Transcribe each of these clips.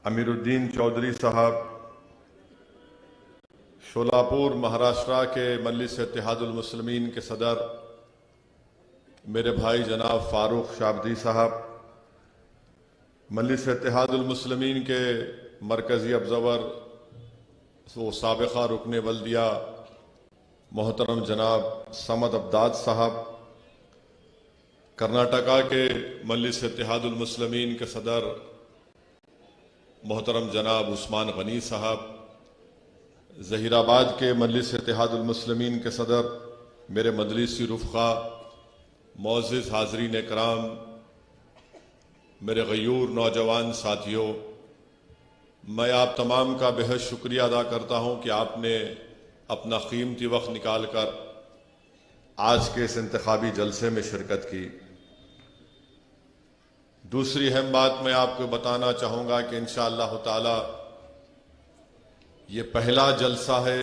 अमीरुद्दीन चौधरी साहब, शोलापुर महाराष्ट्र के मजलिस इत्तेहादुल मुस्लिमीन के सदर मेरे भाई जनाब फारूक शाबदी साहब, मजलिस इत्तेहादुल मुस्लिमीन के मरकजी ऑब्जर्वर वो साबिक़ा रुकने बल्दिया मोहतरम जनाब समद अब्दाद साहब, कर्नाटका के मजलिस इत्तेहादुल मुस्लिमीन के सदर मोहतरम जनाब उस्मान गनी साहब, ज़हीराबाद के मजलिस इत्तेहादुल मुस्लिमीन के सदर मेरे मजलिसी रुफ़क़ा, मोअज़्ज़िज़ हाज़रीन कराम, मेरे गयूर नौजवान साथियों, मैं आप तमाम का बेहद शुक्रिया अदा करता हूँ कि आपने अपना कीमती वक्त निकाल कर आज के इस इंतखाबी जलसे में शिरकत की। दूसरी अहम बात मैं आपको बताना चाहूँगा कि इंशाअल्लाह ताला ये पहला जलसा है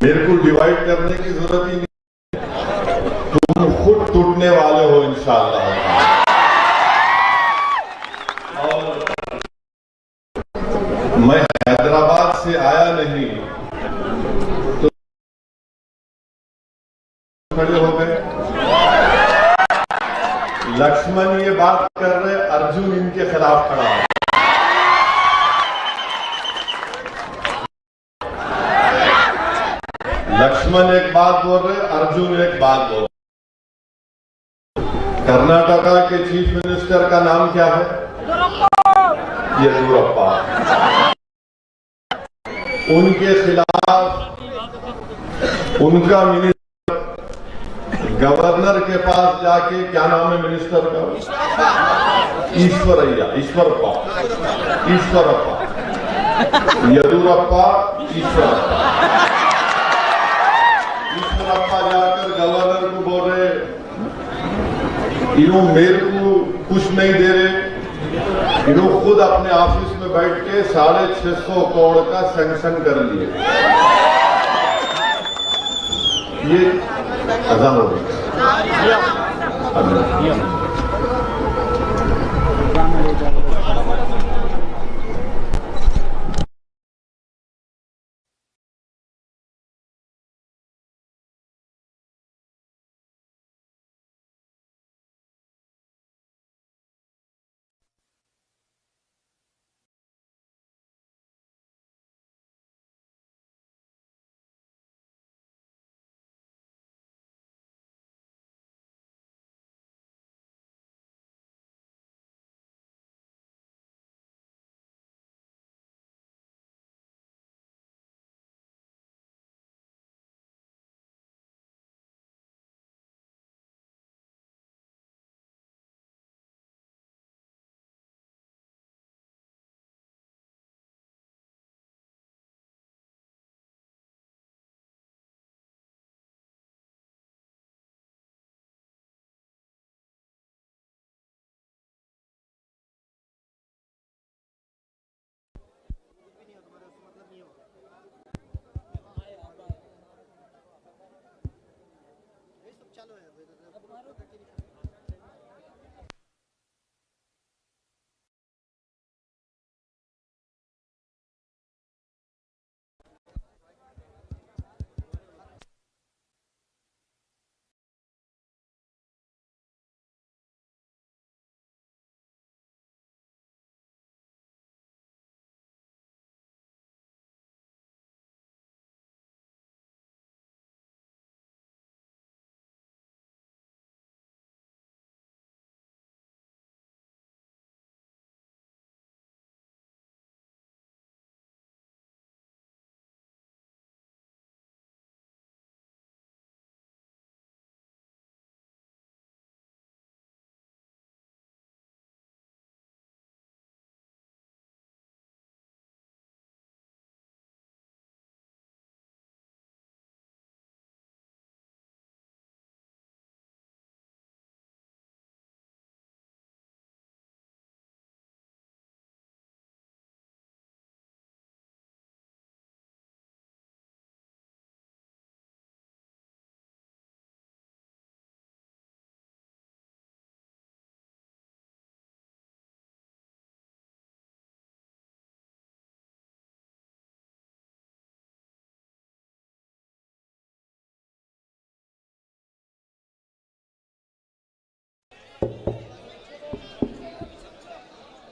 मेरे को डिवाइड करने की जरूरत ही नहीं, तुम खुद टूटने वाले हो इंशाअल्लाह। और मैं हैदराबाद से आया नहीं तो खड़े हो गए। लक्ष्मण ये बात कर रहे, अर्जुन इनके खिलाफ खड़ा है। लक्ष्मण एक बात बोल रहे, अर्जुन एक बात बोल रहे। कर्नाटका के चीफ मिनिस्टर का नाम क्या है? येदियुरप्पा। उनके खिलाफ उनका मिनिस्टर गवर्नर के पास जाके, क्या नाम है मिनिस्टर का? ईश्वरप्पा। येदियुरप्पा, ईश्वरप्पा जाकर गवर्नर को बोल रहे, इन्हों मेरे को कुछ नहीं दे रहे, इन्हों खुद अपने ऑफिस में बैठ के 650 करोड़ का सैंक्शन कर लिए। ये अज़ान हो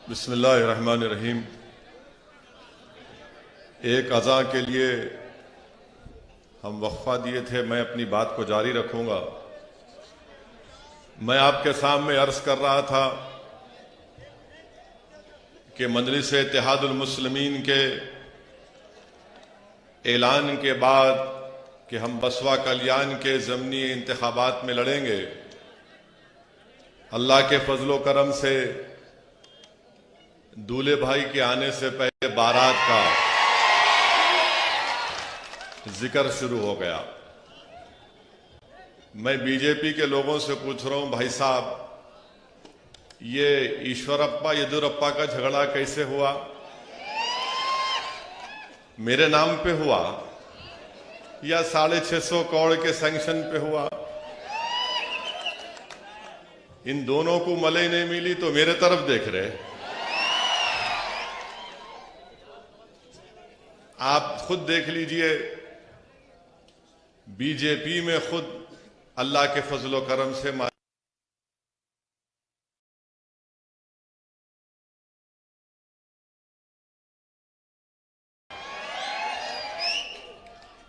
बिस्मिल्लाहिर्रहमानिर्रहीम। एक अज़ा के लिए हम वक्फा दिए थे, मैं अपनी बात को जारी रखूंगा। मैं आपके सामने अर्ज कर रहा था कि मजलिस इत्तेहादुल मुस्लिमीन के ऐलान के बाद कि हम बसवा कल्याण के ज़मीनी इंतखाबात में लड़ेंगे, अल्लाह के फजलो करम से दूल्हे भाई के आने से पहले बारात का जिक्र शुरू हो गया। मैं बीजेपी के लोगों से पूछ रहा हूं, भाई साहब, ये ईश्वरप्पा येदियुरप्पा का झगड़ा कैसे हुआ? मेरे नाम पे हुआ या 650 करोड़ के सैंक्शन पे हुआ? इन दोनों को मलई नहीं मिली तो मेरे तरफ देख रहे। आप खुद देख लीजिए, बीजेपी में खुद अल्लाह के फजलो करम से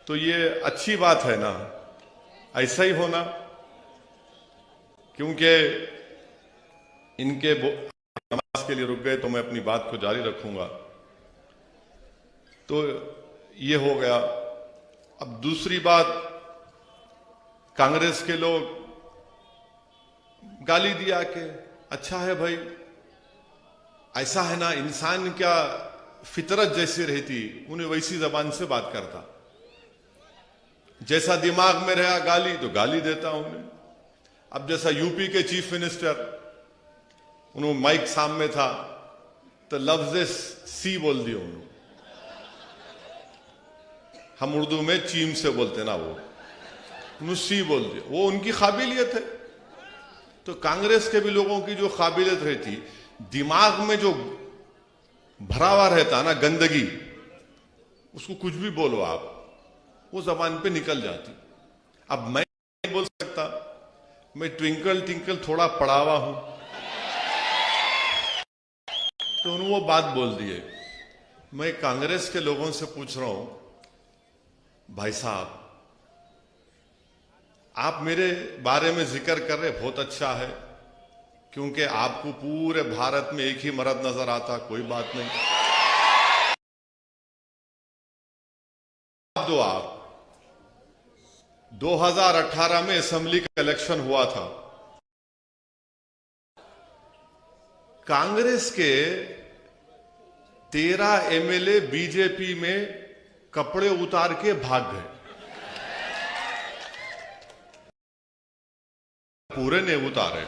तो ये अच्छी बात है ना, ऐसा ही होना। क्योंकि इनके नमाज के लिए रुक गए तो मैं अपनी बात को जारी रखूंगा। तो ये हो गया। अब दूसरी बात, कांग्रेस के लोग गाली दिया कि अच्छा है भाई, ऐसा है ना, इंसान क्या फितरत जैसी रहती, उन्हें वैसी जबान से बात करता, जैसा दिमाग में रहा गाली तो गाली देता उन्हें। अब जैसा यूपी के चीफ मिनिस्टर, उन्होंने माइक सामने था तो लफ्ज सी बोल दिया उन्होंने। हम उर्दू में चीम से बोलते ना, वो नुस्सी बोल दिया, वो उनकी काबिलियत है। तो कांग्रेस के भी लोगों की जो काबिलियत रहती, दिमाग में जो भरा हुआ रहता ना गंदगी, उसको कुछ भी बोलो आप, वो जबान पे निकल जाती। अब मैं नहीं बोल सकता, मैं ट्विंकल ट्विंकल थोड़ा पढ़ा हुआ हूं, तो उन्होंने वो बात बोल दिए। मैं कांग्रेस के लोगों से पूछ रहा हूं, भाई साहब आप मेरे बारे में जिक्र कर रहे, बहुत अच्छा है, क्योंकि आपको पूरे भारत में एक ही मर्द नजर आता, कोई बात नहीं। तो आप 2018 में असेंबली का इलेक्शन हुआ था, कांग्रेस के 13 एमएलए बीजेपी में कपड़े उतार के भाग गए, पूरे ने उतारे।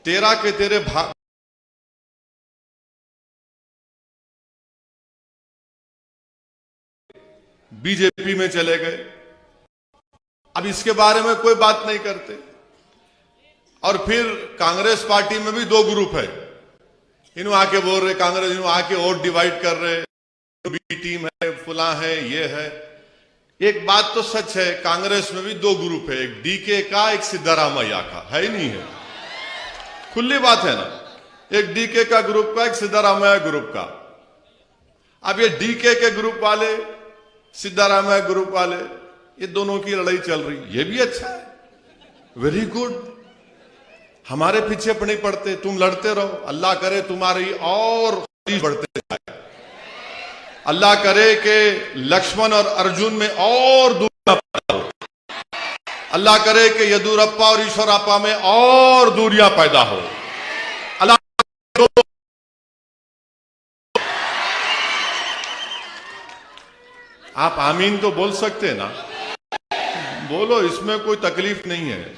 तेरह के तेरे भाग बीजेपी में चले गए। अब इसके बारे में कोई बात नहीं करते। और फिर कांग्रेस पार्टी में भी दो ग्रुप है, इन्हों आके बोल रहे कांग्रेस, इन्हों आके वोट डिवाइड कर रहे, बी टीम है, फुला है, ये है। एक बात तो सच है, कांग्रेस में भी दो ग्रुप है, एक डीके का, एक सिद्धारामैया का, है ही नहीं है, खुली बात है ना। एक डीके का ग्रुप का, एक सिद्धारामैया ग्रुप का। अब ये डीके के ग्रुप वाले, सिद्धारामैया ग्रुप वाले, ये दोनों की लड़ाई चल रही, ये भी अच्छा है, वेरी गुड। हमारे पीछे नहीं पड़ते, तुम लड़ते रहो, अल्लाह करे तुम्हारी और बढ़ते जाए, अल्लाह करे कि लक्ष्मण और अर्जुन में और दूरियां पैदा हो, अल्लाह करे कि येदुरप्पा और ईश्वरप्पा में और दूरियां पैदा हो, अल्लाह। आप आमीन तो बोल सकते हैं ना, बोलो, इसमें कोई तकलीफ नहीं है।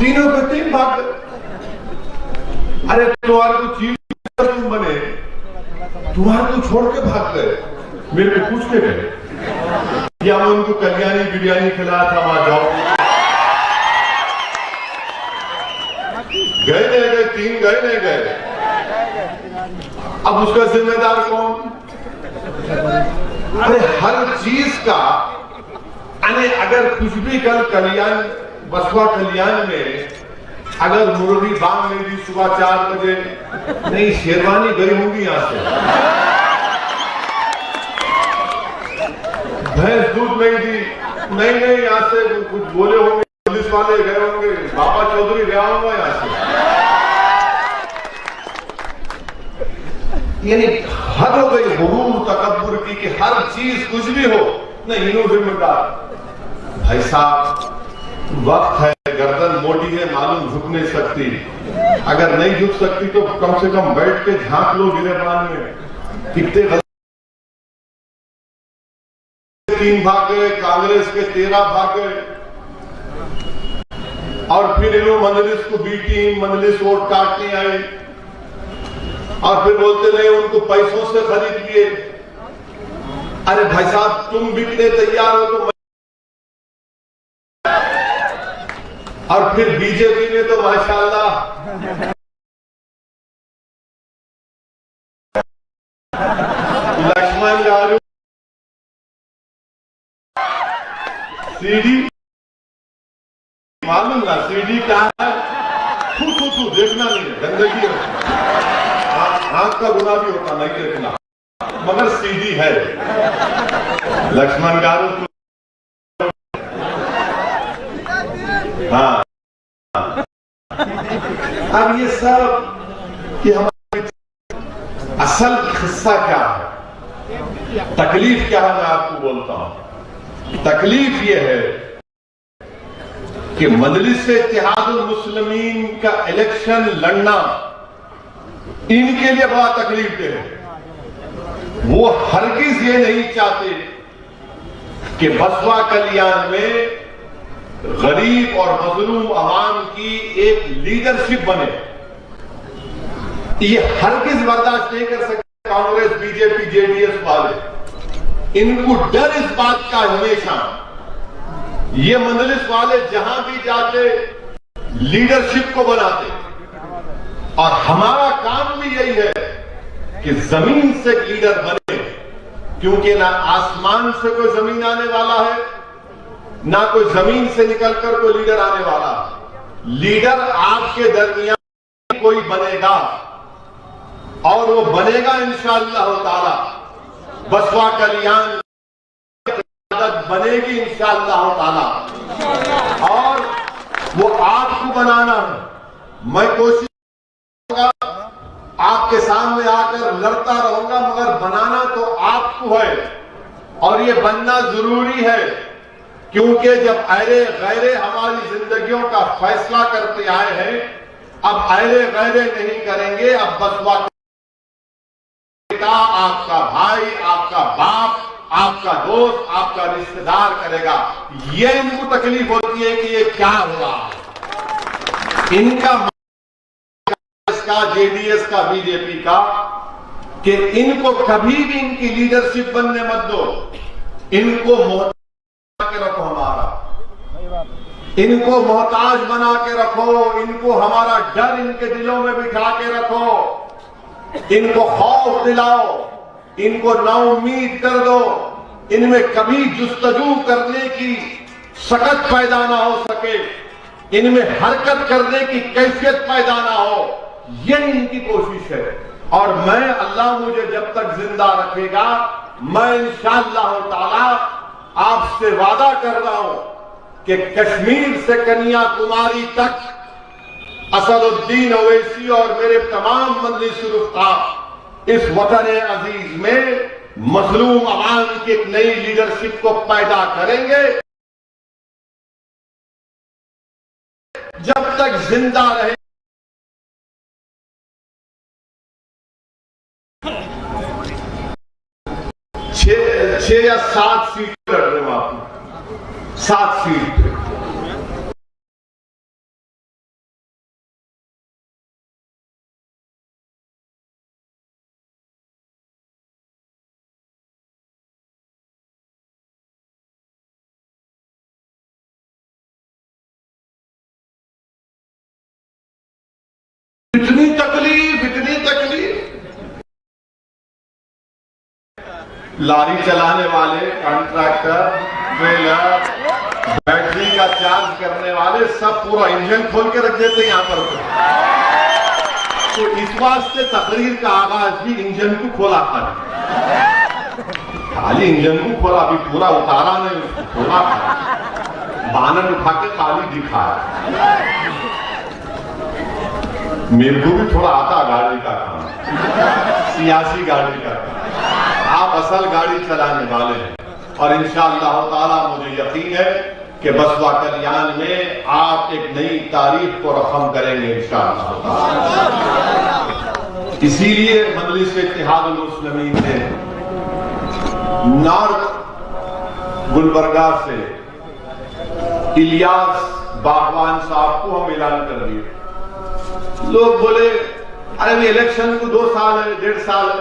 तीनों के तीन भाग गए। अरे तुम्हारे को चीफ तुम बने, तुम्हारे को छोड़ के भाग गए, मेरे को पूछ के गए या मैं उनको कल्याणी बिरयानी खिलाया था, वहां जाओ, गए नहीं गए, तीन गए नहीं गए। अब उसका जिम्मेदार कौन? अरे हर चीज का, अगर कुछ भी कल कल्याण, बसवा कल्याण में अगर मुर्गी बांग नहीं दी सुबह 4 बजे, नहीं शेरवानी गई होंगी यहां से, भैंस दूध नहीं दी, नहीं यहां से कुछ बोले होंगे, पुलिस वाले गए होंगे, बाबा चौधरी गया होगा यहां से। यानी हद हो गई गुरूर तकब्बुर की कि हर चीज कुछ भी हो, नहीं इन्हों जिम्मेदार। भाई साहब वक्त है, गर्दन मोटी है, मालूम झुक नहीं सकती, अगर नहीं झुक सकती तो कम से कम बैठ के झांक लो गिरेबान में, कितने 3 भाग गए, कांग्रेस के 13 भाग गए। और फिर इन्होंने मजलिस को बी टीम, मजलिस वोट काटने आई, और फिर बोलते नहीं उनको पैसों से खरीद लिए। अरे भाई साहब तुम बिकने तैयार हो तो और फिर बीजेपी में तो माशाल्लाह लक्ष्मण गारू सीडी, मालूम ना सीडी क्या है? तू देखना नहीं है, गंदगी आंख का गुना भी होता नहीं देखना, मगर सीडी है। लक्ष्मण गारू हाँ। अब ये सब कि हमारी असल किस्सा क्या है, तकलीफ क्या है, मैं आपको बोलता हूं। तकलीफ ये है कि मजलिस इत्तेहादुल मुस्लिमीन का इलेक्शन लड़ना इनके लिए बड़ा तकलीफ दे है। वो हरगिज ये नहीं चाहते कि बसवा कल्याण में गरीब और मजलूम अवाम की एक लीडरशिप बने। ये हरगिज बर्दाश्त नहीं कर सकते कांग्रेस, बीजेपी, जेडीएस वाले। इनको डर इस बात का हमेशा, ये मजलिस वाले जहां भी जाते लीडरशिप को बनाते, और हमारा काम भी यही है कि जमीन से लीडर बने, क्योंकि ना आसमान से कोई जमीन आने वाला है, ना कोई जमीन से निकलकर कोई लीडर आने वाला। लीडर आपके दरमियान कोई बनेगा, और वो बनेगा इंशाअल्लाह ताला। बसवा कल्याण बनेगी इंशाअल्लाह ताला, और वो आपको बनाना है। मैं कोशिश करूंगा, आपके सामने आकर लड़ता रहूंगा, मगर बनाना तो आपको है, और ये बनना जरूरी है, क्योंकि जब अहले गैरे हमारी जिंदगियों का फैसला करते आए हैं, अब अहले गैरे नहीं करेंगे। अब बसवा आपका भाई, आपका बाप, आपका दोस्त, आपका रिश्तेदार करेगा। ये इनको तकलीफ होती है कि ये क्या हुआ, इनका जेडीएस का, बीजेपी का, कि इनको कभी भी इनकी लीडरशिप बनने मत दो। इनको मोहताज के रखो, हमारा इनको मोहताज बना के रखो, इनको हमारा डर इनके दिलों में बिठा के रखो, इनको खौफ दिलाओ, इनको नाउम्मीद कर दो, इनमें कभी जुस्तजू करने की सकत पैदा ना हो सके, इनमें हरकत करने की कैफियत पैदा ना हो, ये इनकी कोशिश है। और मैं, अल्लाह मुझे जब तक जिंदा रखेगा, मैं इंशाअल्लाह ताला आपसे वादा कर रहा हूं कि कश्मीर से कन्याकुमारी तक असदुद्दीन ओवैसी और मेरे तमाम मजलिस रुफ़क़ा इस वतन अजीज में मजलूम अवाम की एक नई लीडरशिप को पैदा करेंगे। जब तक जिंदा रहे, छह या 7 सीट लड़ रहे हैं आप, 7 सीट। इतनी तकलीफ, लारी चलाने वाले, कॉन्ट्रैक्टर, ट्रेलर, बैटरी का चार्ज करने वाले, सब पूरा इंजन खोल के रख देते यहां पर। तो इस वास्ते तकरीर का आगाज भी इंजन को खोला था, खाली इंजन को खोला, अभी पूरा उतारा नहीं, उसको खोला था, बानर उठा के खाली दिखाया। मेरे को भी थोड़ा आता गाड़ी का काम, सियासी गाड़ी का काम। आप असल गाड़ी चलाने वाले हैं, और इंशाअल्लाह ताला मुझे यकीन है कि बसवा कल्याण में आप एक नई तारीख को रकम करेंगे इंशाअल्लाह ताला। इसीलिए मजलिस इत्तेहादुल मुस्लिमीन ने नॉर्थ गुलबर्गा से इलियास बागवान साहब को हम ऐलान कर दिए। लोग बोले अरे भी इलेक्शन को 2 साल है, 1.5 साल है,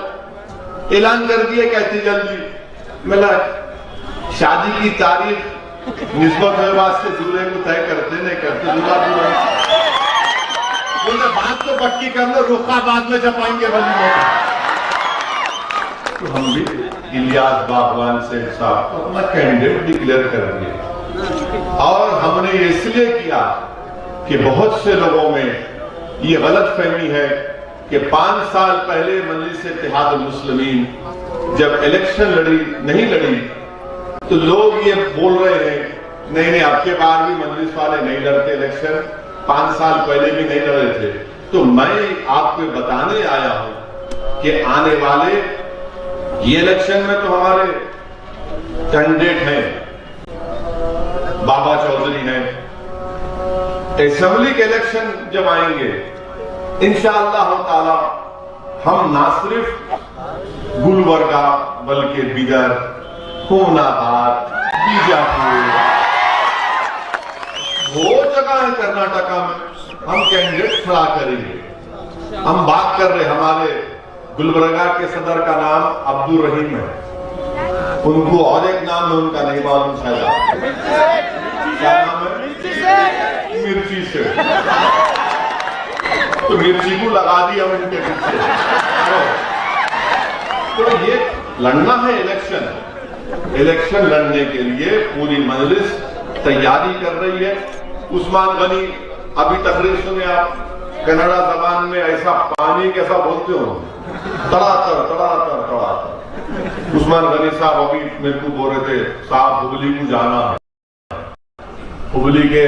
ऐलान कर दिए कहती जल्दी। मतलब शादी की तारीख निस्बत से दूल्हे को तय करते नहीं करते, दूल्हा बोले बात तो पक्की कर लो, रुखा बाद में छपाएंगे वली में। तो हम भी इलियास बागवान से साहब को अपना कैंडिडेट डिक्लेयर कर दिए, और हमने ये इसलिए किया कि बहुत से लोगों में ये गलत फहमी है कि 5 साल पहले मजलिस इत्तेहाद मुस्लिमीन जब इलेक्शन नहीं लड़ी तो लोग ये बोल रहे हैं नहीं नहीं अब के बार भी मजलिस वाले नहीं लड़ते इलेक्शन, 5 साल पहले भी नहीं लड़े थे। तो मैं आपको बताने आया हूं कि आने वाले ये इलेक्शन में तो हमारे कैंडिडेट हैं, बाबा चौधरी हैं। असेंबली के इलेक्शन जब आएंगे इंशाअल्लाह ताला हम ना सिर्फ गुलबर्गा बल्कि बिदर, होमनाबाद, बीजापुर, वो जगह है कर्नाटका में हम कैंडिडेट खड़ा करेंगे। हम बात कर रहे हमारे गुलबर्गा के सदर का नाम अब्दुल रहीम है, उनको और एक नाम है उनका नहीं मालूम शायद, क्या नाम है? मिर्ची से। तो मिर्ची को लगा दिया उनके पीछे। तो ये लड़ना है इलेक्शन लड़ने के लिए पूरी मजलिस तैयारी कर रही है। उस्मान गनी अभी तकरीर सुने आप, कन्नड़ा जबान में ऐसा पानी कैसा बोलते हो, तड़ातर तड़ातर तड़ातर। उस्मान गनी साहब अभी मेरे को बोल रहे थे साहब हुबली को जाना है, हुबली के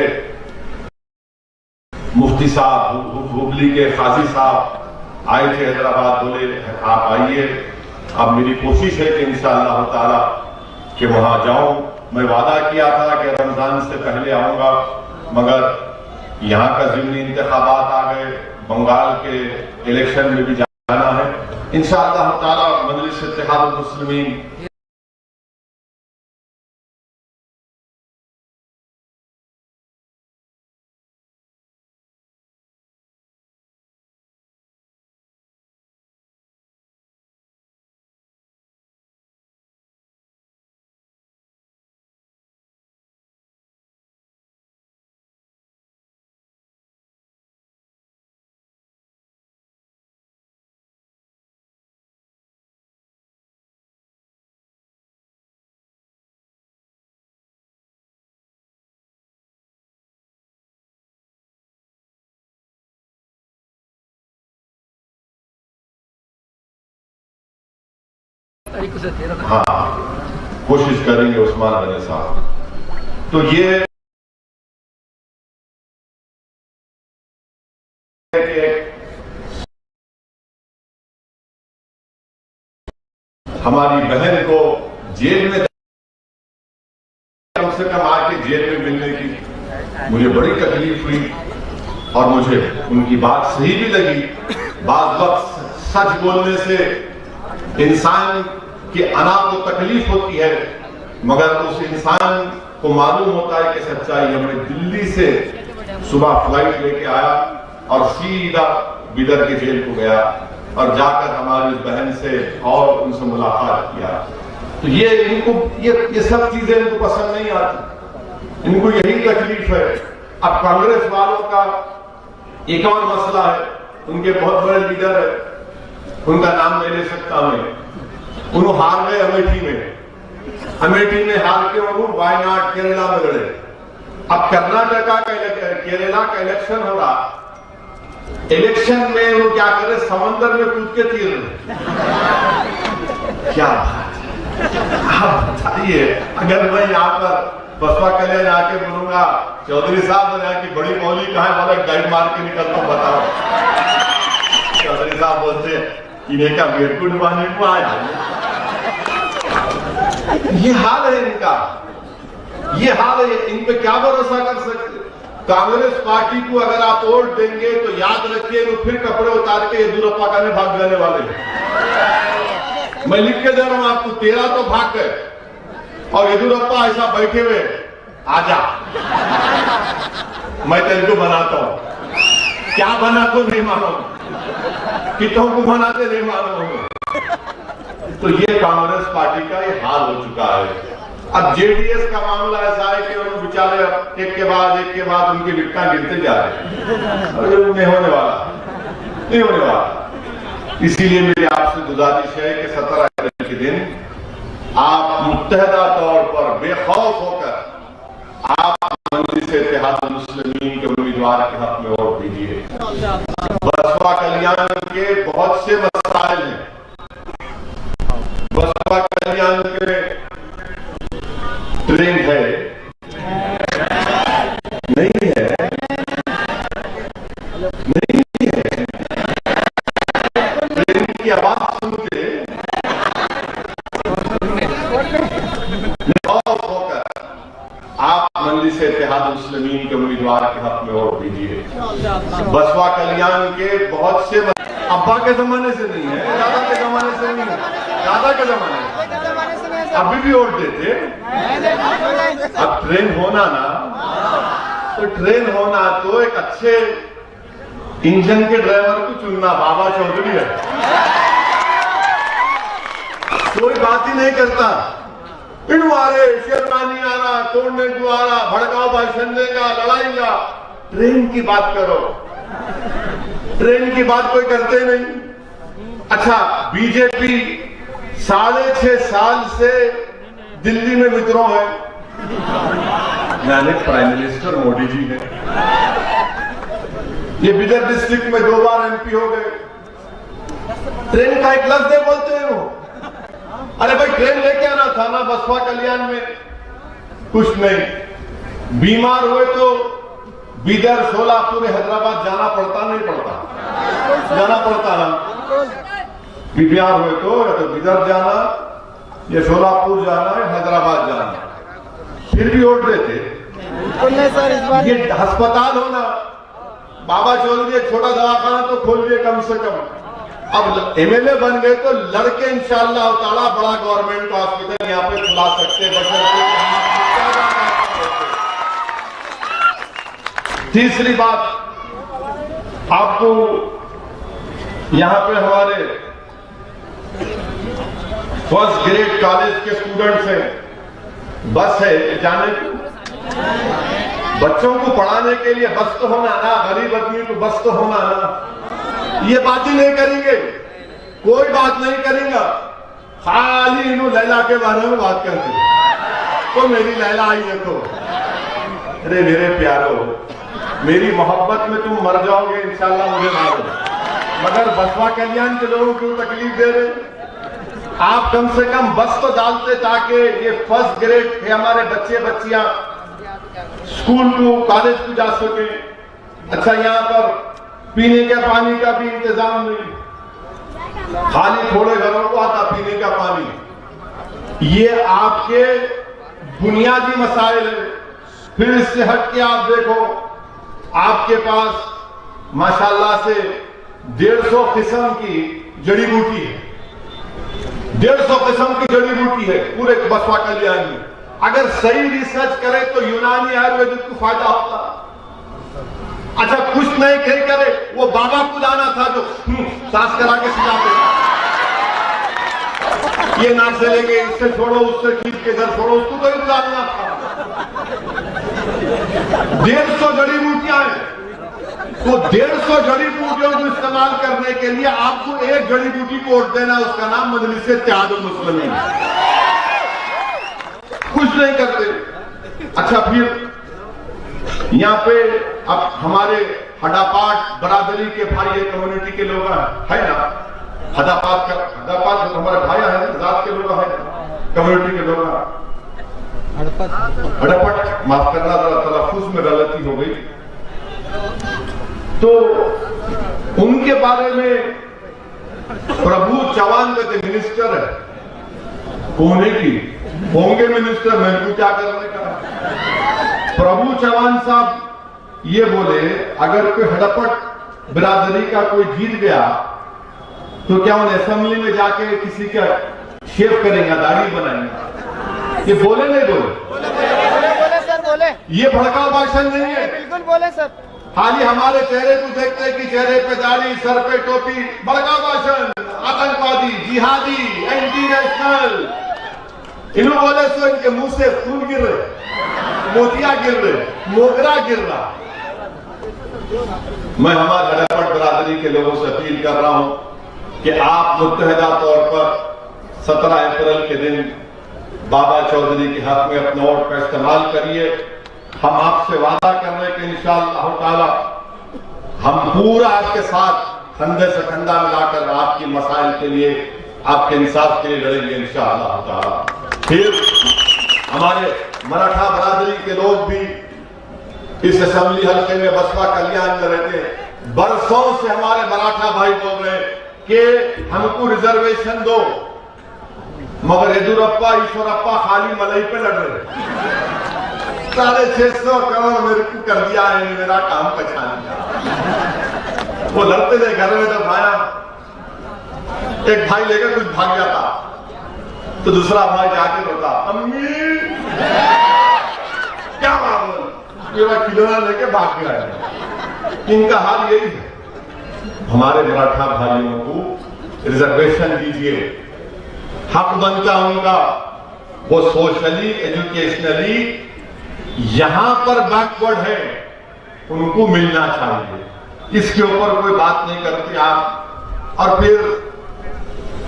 मुफ्ती साहब, हुबली के काजी साहब आए थे हैदराबाद, बोले आप आइए। अब मेरी कोशिश है कि इंशाअल्लाह ताला कि वहां जाऊं। मैं वादा किया था कि रमजान से पहले आऊंगा, मगर यहाँ का ज़िमनी इंतखाबात आ गए, बंगाल के इलेक्शन में भी जाना है। इंशाअल्लाह ताला मजलिस इत्तेहाद मुस्लिमीन हाँ कोशिश करेंगे उस्मान गनी साहब। तो ये हमारी बहन को जेल में कम से कम आके जेल में मिलने की मुझे बड़ी तकलीफ हुई, और मुझे उनकी बात सही भी लगी। बात वक्त सच बोलने से इंसान की अना को तकलीफ होती है, मगर उस इंसान को मालूम होता है कि सच्चाई है। मैं दिल्ली से सुबह फ्लाइट लेके आया और सीधा बिदर के जेल को गया और जाकर हमारी बहन से और उनसे मुलाकात किया। तो ये इनको ये सब चीजें इनको पसंद नहीं आती, इनको यही तकलीफ है। अब कांग्रेस वालों का एक और मसला है, उनके बहुत बड़े लीडर है, उनका नाम नहीं ले सकता मैं, उन्होंने हार गए अमेठी में हार के उन्होंने वायनाड केरला में लड़े। अब कर्नाटका का केरला का इलेक्शन हो रहा, इलेक्शन में वो क्या करे, समंदर में कूद के तीर रहे। क्या बात है, आप बताइए। अगर मैं यहाँ पर बसपा कल्याण आके बोलूंगा चौधरी साहब ने की बड़ी मौली कहाँ है, बोला गाइड मार के निकलता हूं, बताओ। चौधरी साहब बोलते इन्हें क्या बेरकुट पानी को आया। ये हाल है इनका, ये हाल है, इन पे क्या भरोसा कर सकते। कांग्रेस पार्टी को अगर आप वोट देंगे तो याद रखिए वो फिर कपड़े उतार के येदियुरप्पा का में भाग जाने वाले हैं। मैं लिख के दे रहा हूं आपको, 13 तो भाग गए और येदियुरप्पा ऐसा बैठे हुए, आजा मैं तेरे को बनाता हूं। क्या बना तो नहीं मानो, कितों को बनाते नहीं मानो। तो ये कांग्रेस पार्टी का ये हाल हो चुका है। अब जेडीएस का मामला ऐसा है कि बेचारे एक के बाद उनकी विकटा गिरते जा रहे हैं। नहीं होने वाला। इसीलिए मेरी आपसे गुजारिश है कि 17 अप्रैल के दिन आप मुत्तहदा तौर पर बेखौफ होकर आप मजलिस इत्तेहाद मुस्लिमीन के उम्मीदवार के हक में वोट दीजिए। बसपा कल्याण के बहुत से मसाइल हैं। बसपा कल्याण के ट्रेंड है नहीं है ट्रेन की आवाज सुन के होकर आप मजलिस इत्तेहाद मुस्लिमीन के उम्मीदवार के हक में वोट दीजिए। बसपा कल्याण के बहुत से अब्बा के जमाने से नहीं है, दादा के जमाने से नहीं है, दादा के जमाने से अभी भी वोट देते। अब ट्रेन होना तो एक अच्छे इंजन के ड्राइवर को चुनना। बाबा चौधरी है, कोई बात ही नहीं करता, पिटवारे शेरवानी आ रहा, तोड़ने को आ रहा, भड़काओ भाषण देगा, लड़ाईगा। ट्रेन की बात करो, ट्रेन की बात कोई करते नहीं। अच्छा, बीजेपी 6.5 साल से दिल्ली में विद्रोह है, यानी प्राइम मिनिस्टर मोदी जी ने। ये बिदर डिस्ट्रिक्ट में 2 बार एमपी हो गए। ट्रेन का एक लफ्ज बोलते हैं वो। अरे भाई, ट्रेन लेके आना था ना बसपा कल्याण में, कुछ नहीं। बीमार हुए तो बिदर, सोलापुर, हैदराबाद जाना पड़ता नहीं पड़ता? जाना पड़ता ना। बीमार हुए तो बिदर जाना, या सोलापुर जाना, या हैदराबाद जाना, फिर भी वोट देते। ये अस्पताल होना, बाबा चौधरी एक छोटा दवाखाना तो खोल दिए कम से कम। अब एमएलए बन गए तो लड़के इंशाअल्लाह ताला बड़ा गवर्नमेंट हॉस्पिटल यहाँ पे खुला सकते हैं। तीसरी बात, आपको यहाँ पे हमारे फर्स्ट ग्रेड कॉलेज के स्टूडेंट्स हैं, बस है जाने की, बच्चों को पढ़ाने के लिए बस तो होना ना, गरीब आदमी को बस तो होना ना। ये बात ही नहीं करेंगे, कोई बात नहीं करेंगे, खाली इन्हों लैला के बारे में बात करते। तो मेरी लैला आई है तो, अरे मेरे प्यारो, मेरी मोहब्बत में तुम मर जाओगे इंशाल्लाह, मुझे मारो, मगर बसपा कल्याण के लोगों को तकलीफ दे रहे। आप कम से कम बस तो डालते ताकि ये फर्स्ट ग्रेड के हमारे बच्चे बच्चियां स्कूल को, कॉलेज को जा सके। अच्छा, यहाँ पर पीने के पानी का भी इंतजाम नहीं, खाली थोड़े घरों को आता पीने का पानी। ये आपके बुनियादी मसाइल है। फिर इससे हट के आप देखो, आपके पास माशाल्लाह से 150 किस्म की जड़ी बूटी है, 150 किस्म की जड़ी बूटी है पूरे बसपा कल्याण में। अगर सही रिसर्च करे तो यूनानी आयुर्वेदिक को फायदा होता। अच्छा, कुछ नहीं करे, वो बाबा को लाना था जो सांस करा के सिखाते, ये नाक से लेके इससे छोड़ो, उससे खींच के इधर छोड़ो, उसको तो डालना था। 150 जड़ी बूटियां हैं, तो 150 जड़ी बूटियों को इस्तेमाल करने के लिए आपको एक जड़ी बूटी को वोट देना, उसका नाम मजलिस इत्तेहाद मुस्लिमीन। कुछ नहीं करते। अच्छा, फिर यहाँ पे अब हमारे हडापाट बरादरी के भाई, ये कम्युनिटी के लोग है ना, हदापात हमारे भाई है, जात के लोग है, कम्युनिटी के लोग, हड़पट, माफ करना, तलफ्फुज में गलती हो गई। तो उनके बारे में प्रभु चौहान कहते मिनिस्टर है, होने की होंगे मिनिस्टर, मेरे को क्या करने का। प्रभु चौहान साहब ये बोले, अगर कोई हड़पट बिरादरी का कोई जीत गया तो क्या उन्हें असेंबली में जाके किसी का शेव करेंगे, दाढ़ी बनाएंगे? ये बोले नहीं बोले सर, बोले। ये भड़काऊ भाषण नहीं है, बिल्कुल बोले सर। खाली हमारे चेहरे को देखते हैं कि चेहरे पे दाढ़ी, सर पे टोपी, भड़काऊ भाषण, आतंकवादी, जिहादी, एंटी नेशनल। इन्होंने बोले सो इनके मुंह से फूल गिर रहे, मोतिया गिर रहे, मोगरा गिर रहा। मैं हमारे हड़प्पड़ बरादरी के लोगों से अपील कर रहा हूं कि आप मुत्तहदा तौर पर 17 अप्रैल के दिन बाबा चौधरी के हक में अपने वोट का इस्तेमाल करिए। हम आपसे वादा कर रहे हैं कि इंशाअल्लाह ताला हम पूरा आपके साथ कंधे से कंधा मिलाकर आपकी मसाइल के लिए, आपके इंसाफ के लिए लड़ेंगे इंशाअल्लाह ताला। फिर हमारे मराठा बरादरी के लोग भी इस असेंबली हल्के में बसपा कल्याण में रहते हैं। बरसों से हमारे मराठा भाई बोल रहे हैं कि हमको रिजर्वेशन दो, मगर येदुरप्पा ईश्वरप्पा खाली मलाई पे लड़ रहे। 650 करोड़ मेरे को कर दिया है, मेरा काम पहचान लिया। वो लड़ते थे घर में, जब आया एक भाई लेकर कुछ भाग जाता तो दूसरा भाई जाके रोता, अम्मी क्या मामला, मेरा खिलौना लेके भाग गया। इनका हाल यही है। हमारे मराठा भाइयों को रिजर्वेशन दीजिए, हक बनता उनका। वो सोशली एजुकेशनली यहां पर बैकवर्ड है, उनको मिलना चाहिए। इसके ऊपर कोई बात नहीं करते आप। और फिर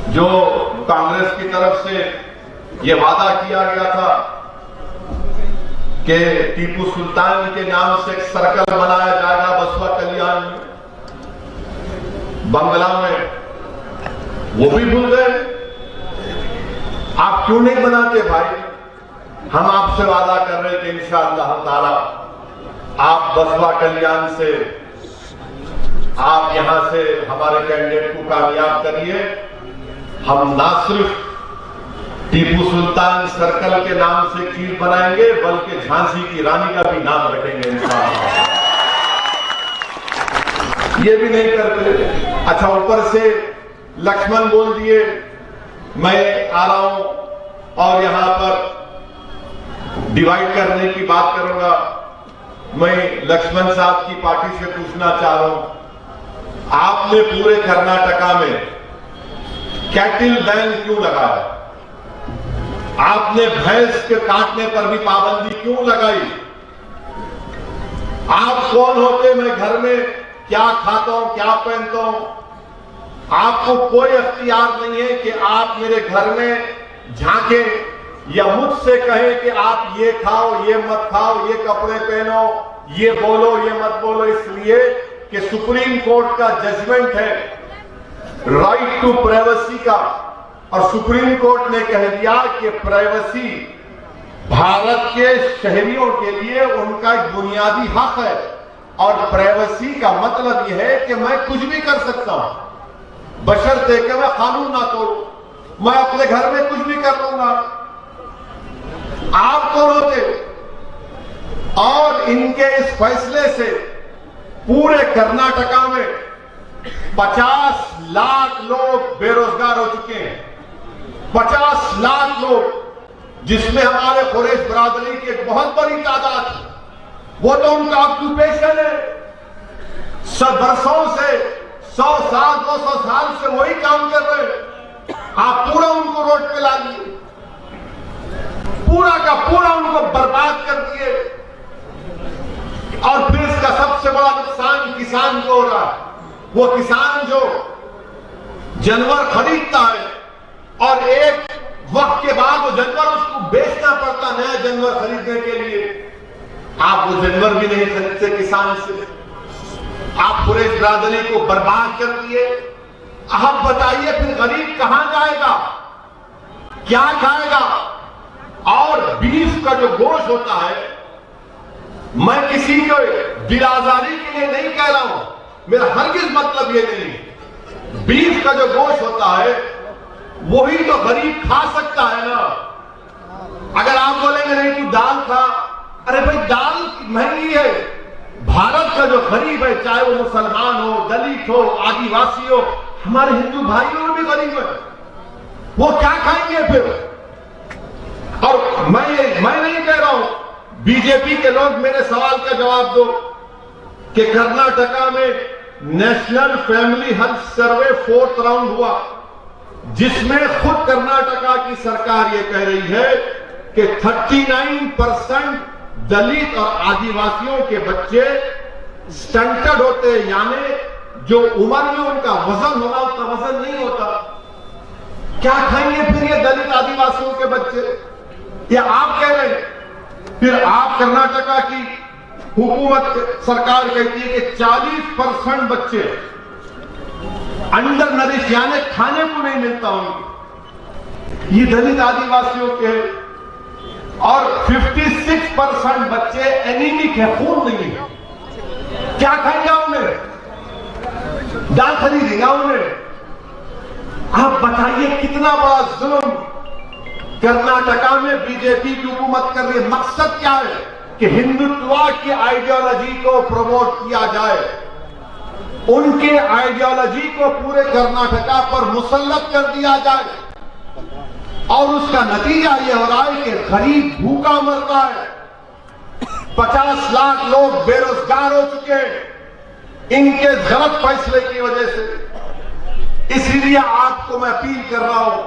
जो कांग्रेस की तरफ से ये वादा किया गया था कि टीपू सुल्तान के नाम से एक सर्कल बनाया जाएगा बसपा कल्याण में, बंगला में, वो भी भूल गए। आप क्यों नहीं बनाते भाई? हम आपसे वादा कर रहे थे इंशाअल्लाह ताला आप बसपा कल्याण से, आप यहां से हमारे कैंडिडेट को कामयाब करिए। हम ना सिर्फ टीपू सुल्तान सर्कल के नाम से खीर बनाएंगे, बल्कि झांसी की रानी का भी नाम रखेंगे इंशाअल्लाह। ये भी नहीं करते। अच्छा, ऊपर से लक्ष्मण बोल दिए मैं आ रहा हूं और यहां पर डिवाइड करने की बात करूंगा। मैं लक्ष्मण साहब की पार्टी से पूछना चाह रहा हूं, आपने पूरे कर्नाटका में कैटिल बैन क्यों लगाया? आपने भैंस के काटने पर भी पाबंदी क्यों लगाई? आप कौन होते? मैं घर में क्या खाता हूं, क्या पहनता हूं? आपको कोई अख्तियार नहीं है कि आप मेरे घर में झांके या मुझसे कहे कि आप ये खाओ, ये मत खाओ, ये कपड़े पहनो, ये बोलो, ये मत बोलो। इसलिए कि सुप्रीम कोर्ट का जजमेंट है राइट टू प्राइवेसी का, और सुप्रीम कोर्ट ने कह दिया कि प्राइवेसी भारत के शहरियों के लिए उनका एक बुनियादी हक है। और प्राइवेसी का मतलब यह है कि मैं कुछ भी कर सकता हूं बशर्ते कि मैं कानून ना तोड़ूं। मैं अपने घर में कुछ भी कर लूंगा। आप कौन होते? और इनके इस फैसले से पूरे कर्नाटका में 50 लाख लोग बेरोजगार हो चुके हैं। 50 लाख लोग, जिसमें हमारे कुरैश बरादरी की एक बहुत बड़ी तादाद है। वो तो उनका ऑक्यूपेशन है। सब बरसों से 100 साल 200 साल से वही काम कर रहे हैं। आप पूरा उनको रोड पे ला दिए, पूरा का पूरा उनको बर्बाद कर दिए। और फिर इसका सबसे बड़ा नुकसान किसान को हो रहा है। वो किसान जो जानवर खरीदता है और एक वक्त के बाद वो जानवर उसको बेचना पड़ता नया जानवर खरीदने के लिए, आप वो जानवर भी नहीं खरीदते किसान से। आप पूरे बरादरी को बर्बाद कर दिए। अब बताइए फिर गरीब कहां जाएगा, क्या खाएगा? और बीफ का जो गोश्त होता है, मैं किसी को बिरादरी के लिए नहीं कह रहा हूं, मेरा हरगिज मतलब ये नहीं। बीफ का जो गोश्त होता है वही तो गरीब खा सकता है ना। अगर आप बोलेंगे नहीं तू दाल खा, अरे भाई दाल महंगी है। भारत का जो गरीब है, चाहे वो मुसलमान हो, दलित हो, आदिवासी हो, हमारे हिंदू भाइयों भी गरीब है, वो क्या खाएंगे फिर? और मैं नहीं कह रहा हूं, बीजेपी के लोग मेरे सवाल का जवाब दो कि कर्नाटका में national family health survey 4th round हुआ। जिसमें खुद कर्नाटका की सरकार ये कह रही है कि 39% दलित और आदिवासियों के बच्चे स्टंटेड होते हैं, यानी जो उम्र में उनका वजन होना उतना वजन नहीं होता। क्या खाएंगे फिर ये दलित आदिवासियों के बच्चे? ये आप कह रहे हैं। फिर आप कर्नाटका की हुकूमत सरकार कहती है कि 40% बच्चे अंडर नरिश, यानी खाने को नहीं मिलता उनको, ये दलित आदिवासियों के। और 56% बच्चे एनीमिक है, खून नहीं है। क्या खाएंगा उन्हें? दाल खरीदेगा उन्हें? आप बताइए कितना बड़ा जुल्म कर्नाटका में बीजेपी की हुकूमत कर रही है। मकसद क्या है कि हिंदुत्व की आइडियोलॉजी को प्रमोट किया जाए, उनके आइडियोलॉजी को पूरे कर्नाटका पर मुसल्लत कर दिया जाए, और उसका नतीजा यह हो रहा है कि गरीब भूखा मर रहा है। 50 लाख लोग बेरोजगार हो चुके हैं इनके गलत फैसले की वजह से। इसीलिए आपको मैं अपील कर रहा हूं